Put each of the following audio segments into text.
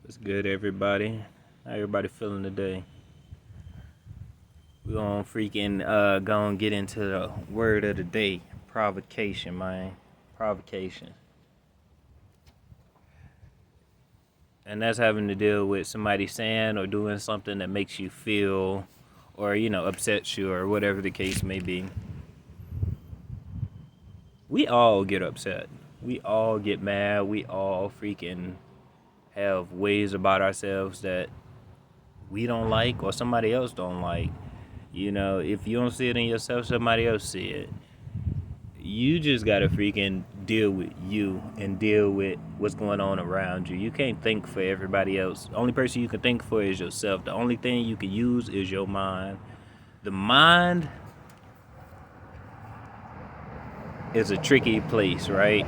What's good, everybody? How everybody feeling today? We gonna gonna get into the word of the day. Provocation, man. Provocation. And that's having to deal with somebody saying or doing something that makes you feel or, upsets you or whatever the case may be. We all get upset. We all get mad. We all freaking have ways about ourselves that we don't like or somebody else don't like. If you don't see it in yourself, somebody else see it. You just gotta freaking deal with you and deal with what's going on around you. You can't think for everybody else. The only person you can think for is yourself. The only thing you can use is your mind. The mind is a tricky place, right?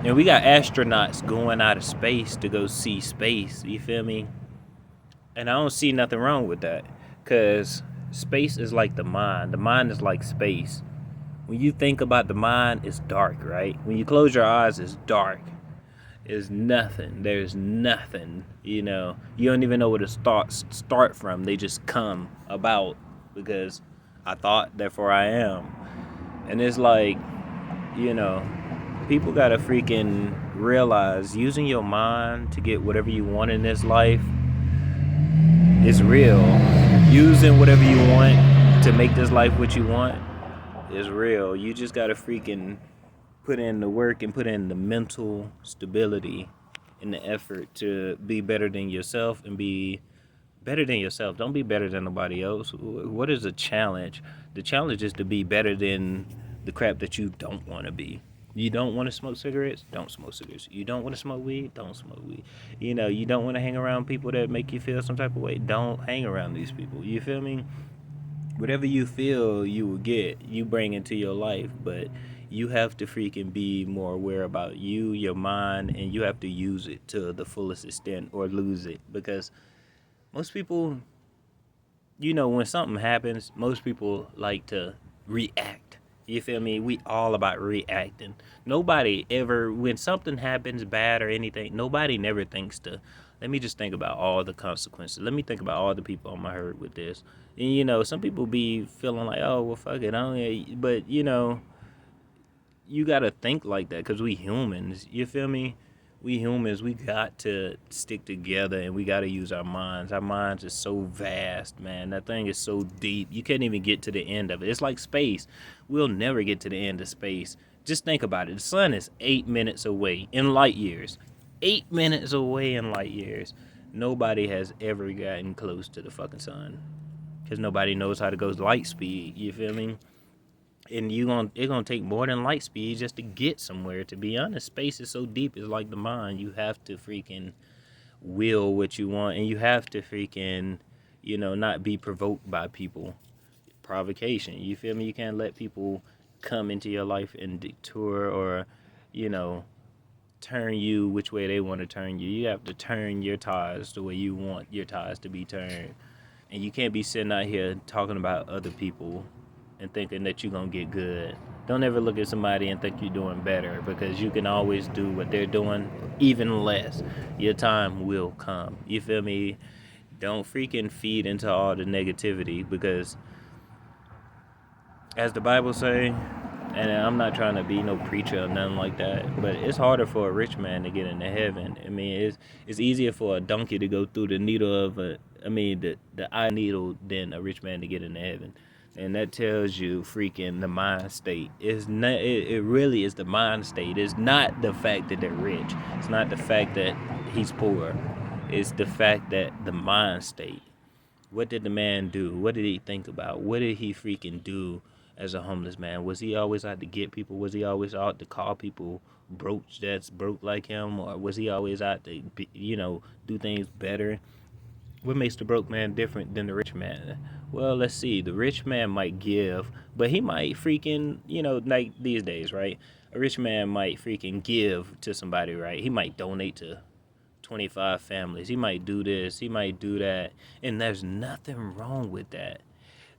And we got astronauts going out of space to go see space. You feel me? And I don't see nothing wrong with that. Because space is like the mind. The mind is like space. When you think about the mind, it's dark, right? When you close your eyes, it's dark. It's nothing. There's nothing. You don't even know where to start from. They just come about because I thought, therefore I am. And it's like, you know, people gotta freaking realize using your mind to get whatever you want in this life is real. Using whatever you want to make this life what you want is real. You just gotta freaking put in the work and put in the mental stability and the effort to be better than yourself and be better than yourself. Don't be better than nobody else. What is a challenge? The challenge is to be better than the crap that you don't want to be. You don't want to smoke cigarettes? Don't smoke cigarettes. You don't want to smoke weed? Don't smoke weed. You don't want to hang around people that make you feel some type of way? Don't hang around these people. You feel me? Whatever you feel you will get, you bring into your life, but you have to freaking be more aware about you, your mind, and you have to use it to the fullest extent or lose it. Because most people, when something happens, most people like to react. You feel me? We all about reacting. Nobody ever, when something happens bad or anything, nobody never thinks to, let me just think about all the consequences. Let me think about all the people I'm going to hurt with this. And, some people be feeling like, oh, well, fuck it. But, you got to think like that because we humans. You feel me? We humans, we got to stick together and we got to use our minds. Our minds is so vast, man. That thing is so deep. You can't even get to the end of it. It's like space. We'll never get to the end of space. Just think about it. The sun is 8 minutes away in light years. 8 minutes away in light years. Nobody has ever gotten close to the fucking sun because nobody knows how to go light speed. You feel me? And it's gonna take more than light speed just to get somewhere. To be honest, space is so deep. It's like the mind. You have to freaking will what you want, and you have to freaking, not be provoked by people. Provocation. You feel me? You can't let people come into your life and detour or, you know, turn you which way they want to turn you. You have to turn your tires the way you want your tires to be turned. And you can't be sitting out here talking about other people and thinking that you're going to get good. Don't ever look at somebody and think you're doing better because you can always do what they're doing, even less. Your time will come. You feel me? Don't freaking feed into all the negativity because, as the Bible say, and I'm not trying to be no preacher or nothing like that, but it's harder for a rich man to get into heaven. I mean, it's easier for a donkey to go through the needle of the eye needle than a rich man to get into heaven. And that tells you freaking the mind state. It's not, it really is the mind state. It's not the fact that they're rich. It's not the fact that he's poor. It's the fact that the mind state. What did the man do? What did he think about? What did he freaking do as a homeless man? Was he always out to get people? Was he always out to call people broke that's broke like him? Or was he always out to, do things better? What makes the broke man different than the rich man? Well, let's see. The rich man might give, but he might freaking, like these days, right? A rich man might freaking give to somebody, right? He might donate to 25 families. He might do this. He might do that. And there's nothing wrong with that.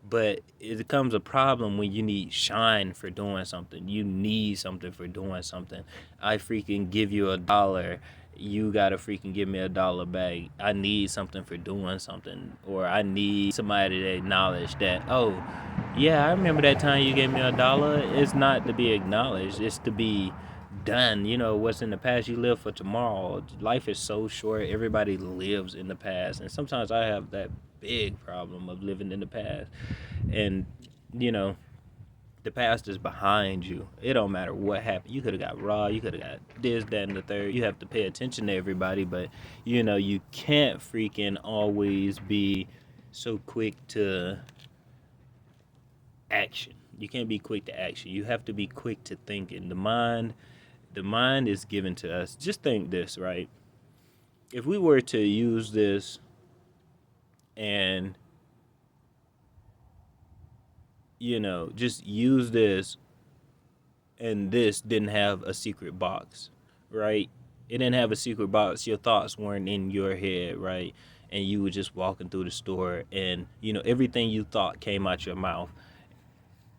But it becomes a problem when you need shine for doing something. You need something for doing something. I freaking give you $1. you gotta freaking give me $1 back. I need something for doing something, or I need somebody to acknowledge that, oh, yeah, I remember that time you gave me $1. It's not to be acknowledged, it's to be done. What's in the past, you live for tomorrow. Life is so short. Everybody lives in the past, and sometimes I have that big problem of living in the past. And you know the past is behind you. It don't matter what happened. You could have got robbed. You could have got this, that, and the third. You have to pay attention to everybody, but you can't freaking always be so quick to action. You can't be quick to action. You have to be quick to thinking. The mind is given to us. Just think this, right? If we were to use this and just use this, and this didn't have a secret box, right? It didn't have a secret box. Your thoughts weren't in your head, right? And you were just walking through the store, and everything you thought came out your mouth.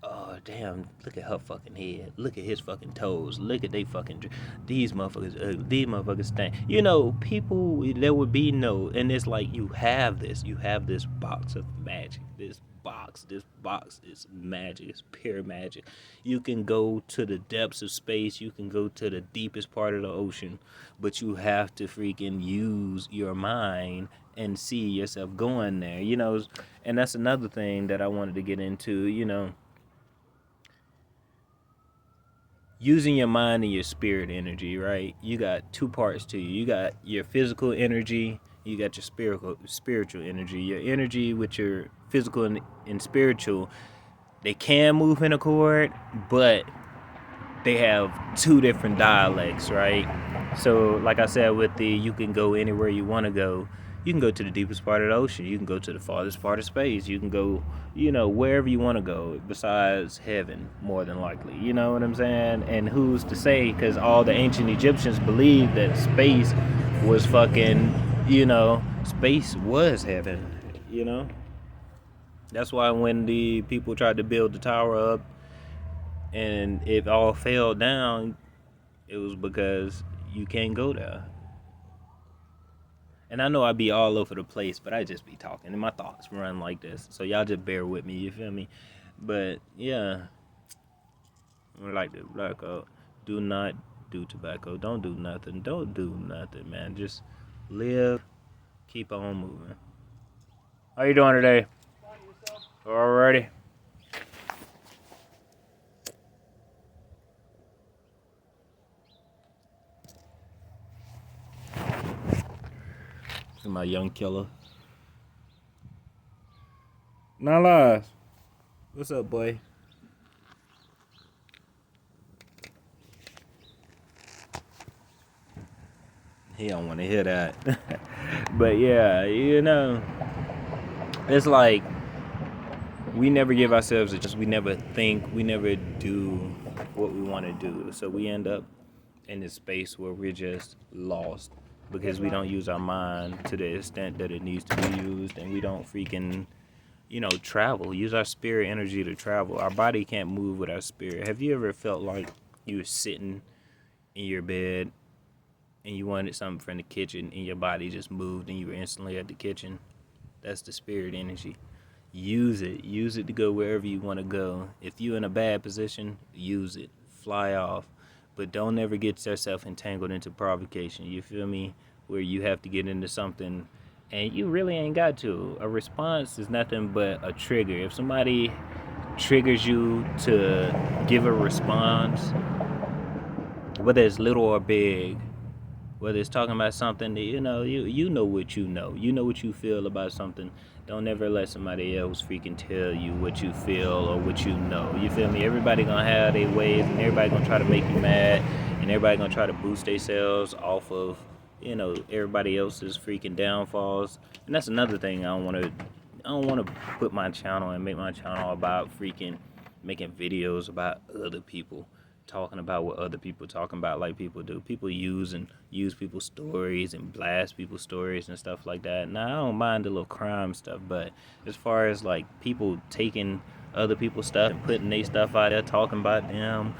Oh damn! Look at her fucking head. Look at his fucking toes. Look at they fucking. These motherfuckers ugly. These motherfuckers stink. People. There would be no. And it's like you have this. You have this box of magic. This box is magic. It's pure magic. You can go to the depths of space. You can go to the deepest part of the ocean, but you have to freaking use your mind and see yourself going there. And that's another thing that I wanted to get into. Using your mind and your spirit energy, right? You got two parts to you. You got your physical energy, you got your spiritual energy. Your energy with your physical and spiritual, they can move in accord, but they have two different dialects, right? So, like I said, with you can go anywhere you want to go. You can go to the deepest part of the ocean. You can go to the farthest part of space. You can go, wherever you want to go besides heaven, more than likely. You know what I'm saying? And who's to say? Because all the ancient Egyptians believed that space was fucking, space was heaven, That's why when the people tried to build the tower up, and it all fell down, it was because you can't go there. And I know I be all over the place, but I just be talking, and my thoughts run like this. So y'all just bear with me, you feel me? But yeah, like the blackout. Do not do tobacco. Don't do nothing. Don't do nothing, man. Just live. Keep on moving. How you doing today? Alrighty. My young killer. Not lies. What's up, boy? He don't want to hear that. But yeah, it's like we never give ourselves a chance. We never think. We never do what we want to do. So we end up in this space where we're just lost because we don't use our mind to the extent that it needs to be used, and we don't freaking travel. Use our spirit energy to travel. Our body can't move with our spirit. Have you ever felt like you were sitting in your bed and you wanted something from the kitchen and your body just moved and you were instantly at the kitchen? That's the spirit energy. Use it. Use it to go wherever you want to go. If you're in a bad position, use it. Fly off. But don't ever get yourself entangled into provocation. You feel me? Where you have to get into something and you really ain't got to. A response is nothing but a trigger. If somebody triggers you to give a response, whether it's little or big, whether it's talking about something that you know what you know. You know what you feel about something. Don't ever let somebody else freaking tell you what you feel or what you know. You feel me? Everybody gonna have their ways, and everybody gonna try to make you mad, and everybody gonna try to boost themselves off of everybody else's freaking downfalls. And that's another thing I don't want to put my channel and make my channel about freaking making videos about other people, talking about what other people talking about like people do. People use people's stories and blast people's stories and stuff like that. Now, I don't mind the little crime stuff, but as far as like people taking other people's stuff and putting their stuff out there, talking about them,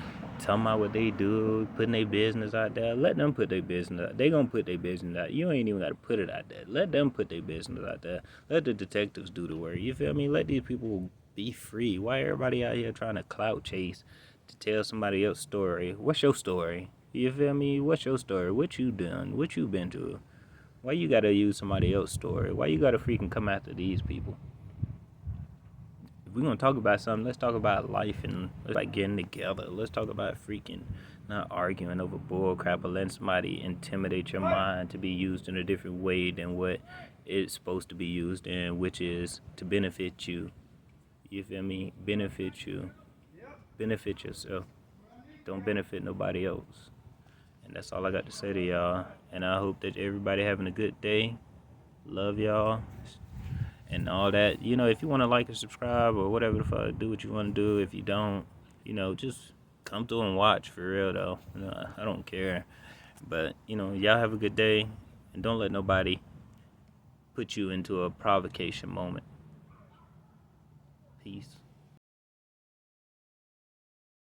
talking about what they do, putting their business out there. Let them put their business out. They gonna put their business out. You ain't even gotta put it out there. Let them put their business out there. Let the detectives do the work. You feel me? Let these people be free. Why everybody out here trying to clout chase to tell somebody else's story? What's your story? You feel me? What's your story? What you done? What you been through? Why you gotta use somebody else's story? Why you gotta freaking come after these people? If we're gonna talk about something, let's talk about life and like getting together. Let's talk about freaking not arguing over bull crap or letting somebody intimidate your mind to be used in a different way than what it's supposed to be used in, which is to benefit you. You feel me? Benefit you. Benefit yourself. Don't benefit nobody else. And that's all I got to say to y'all. And I hope that everybody having a good day. Love y'all. And all that. You know, if you want to like and subscribe or whatever the fuck, do what you want to do. If you don't, you know, just come through and watch for real though. You know, I don't care. But, you know, y'all have a good day. And don't let nobody put you into a provocation moment. Peace.